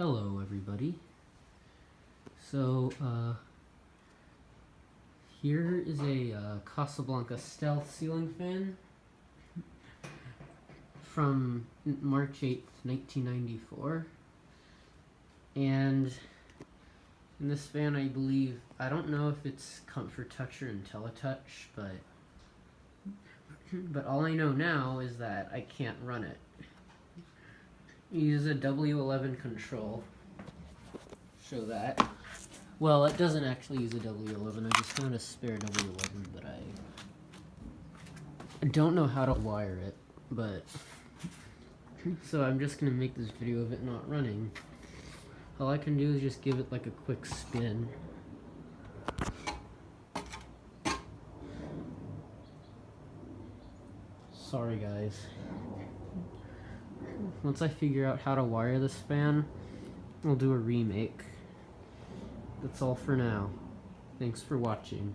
Hello everybody. So here is a Casablanca stealth ceiling fan from March 8th, 1994. And in this fan, I believe, I don't know if it's Comfort Touch or IntelliTouch, but all I know now is that I can't run it. Use a W11 control. Show that. Well, it doesn't actually use a W11. I just found a spare W11, but I don't know how to wire it. But so I'm just gonna make this video of it not running. All I can do is just give it like a quick spin. Sorry guys. Once I figure out how to wire this fan, I'll do a remake. That's all for now. Thanks for watching.